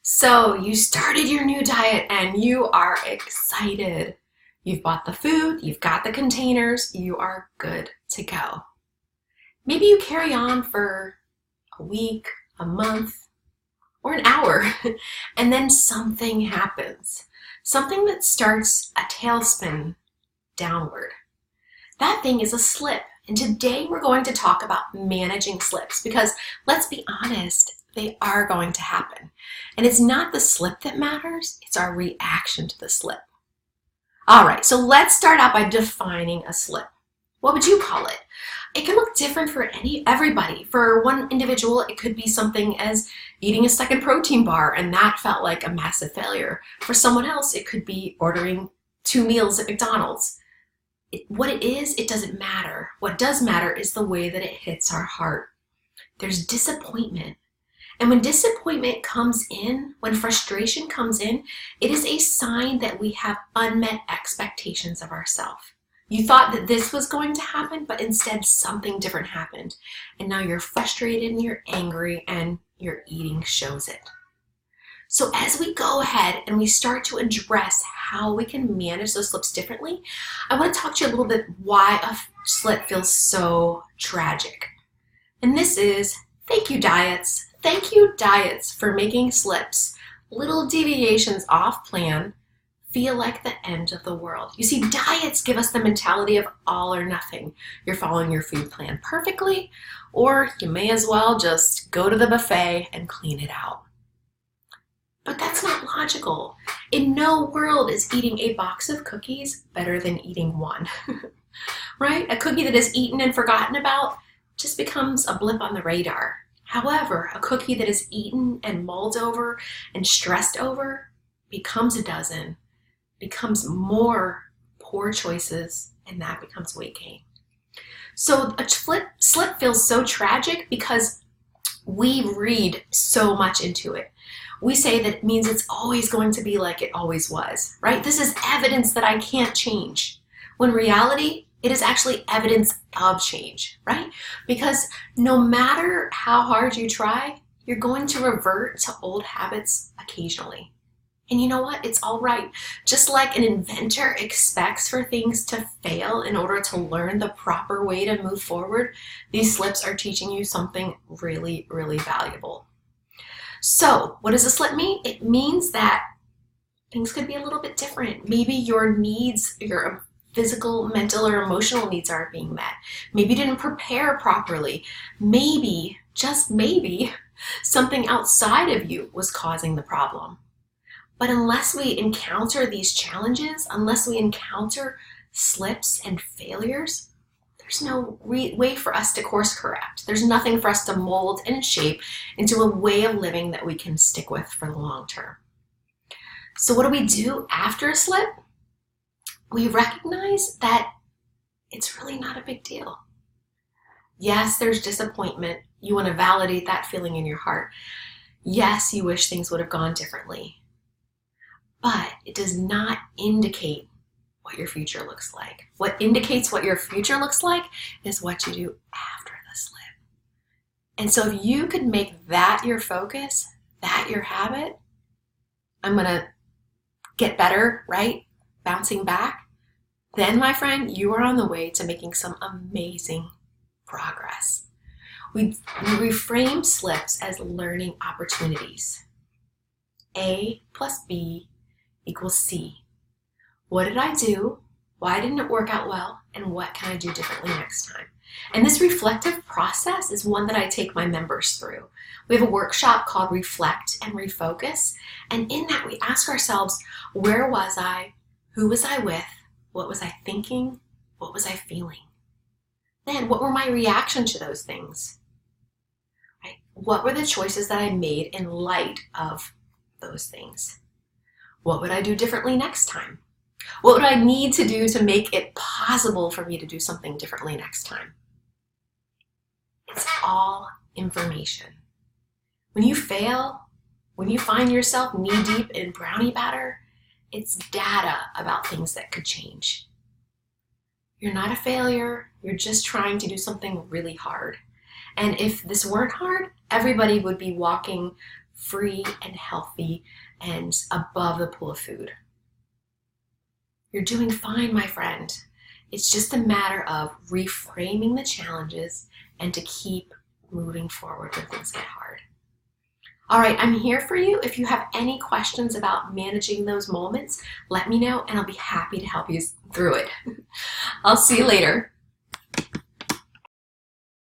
So you started your new diet and you are excited. You've bought the food, you've got the containers, you are good to go. Maybe you carry on for a week, a month, or an hour, and then something happens. Something that starts a tailspin downward. That thing is a slip. And today we're going to talk about managing slips because let's be honest, they are going to happen. And it's not the slip that matters, it's our reaction to the slip. All right, so let's start out by defining a slip. What would you call it? It can look different for everybody. For one individual, it could be something as eating a second protein bar, and that felt like a massive failure. For someone else, it could be ordering 2 meals at McDonald's. What it is, it doesn't matter. What does matter is the way that it hits our heart. There's disappointment. And when disappointment comes in, when frustration comes in, it is a sign that we have unmet expectations of ourselves. You thought that this was going to happen, but instead something different happened. And now you're frustrated and you're angry and your eating shows it. So as we go ahead and we start to address how we can manage those slips differently, I want to talk to you a little bit why a slip feels so tragic. And this is thank you diets. Thank you diets for making slips, little deviations off plan, feel like the end of the world. You see, diets give us the mentality of all or nothing. You're following your food plan perfectly, or you may as well just go to the buffet and clean it out. But that's not logical. In no world is eating a box of cookies better than eating one, right? A cookie that is eaten and forgotten about just becomes a blip on the radar. However, a cookie that is eaten and mulled over and stressed over becomes a dozen, becomes more poor choices, and that becomes weight gain. So a slip feels so tragic because we read so much into it. We say that it means it's always going to be like it always was, right? This is evidence that I can't change. When reality, it is actually evidence of change, right? Because no matter how hard you try, you're going to revert to old habits occasionally. And you know what? It's all right. Just like an inventor expects for things to fail in order to learn the proper way to move forward, these slips are teaching you something really, really valuable. So what does a slip mean? It means that things could be a little bit different. Maybe your needs, your physical, mental, or emotional needs aren't being met. Maybe you didn't prepare properly. Maybe, just maybe, something outside of you was causing the problem. But unless we encounter these challenges, unless we encounter slips and failures, there's no way for us to course correct. There's nothing for us to mold and shape into a way of living that we can stick with for the long term. So what do we do after a slip? We recognize that it's really not a big deal. Yes, there's disappointment. You want to validate that feeling in your heart. Yes, you wish things would have gone differently. But it does not indicate what your future looks like. What indicates what your future looks like is what you do after the slip. And so if you could make that your focus, that your habit, I'm going to get better, right? Bouncing back. Then, my friend, you are on the way to making some amazing progress. We reframe slips as learning opportunities. A plus B equals C. What did I do? Why didn't it work out well? And what can I do differently next time? And this reflective process is one that I take my members through. We have a workshop called Reflect and Refocus. And in that, we ask ourselves, where was I? Who was I with? What was I thinking? What was I feeling? Then, what were my reactions to those things? Right? What were the choices that I made in light of those things? What would I do differently next time? What would I need to do to make it possible for me to do something differently next time? It's all information. When you fail, when you find yourself knee-deep in brownie batter, it's data about things that could change. You're not a failure. You're just trying to do something really hard. And if this weren't hard, everybody would be walking free and healthy and above the pool of food. You're doing fine, my friend. It's just a matter of reframing the challenges and to keep moving forward when things get hard. All right, I'm here for you. If you have any questions about managing those moments, let me know and I'll be happy to help you through it. I'll see you later.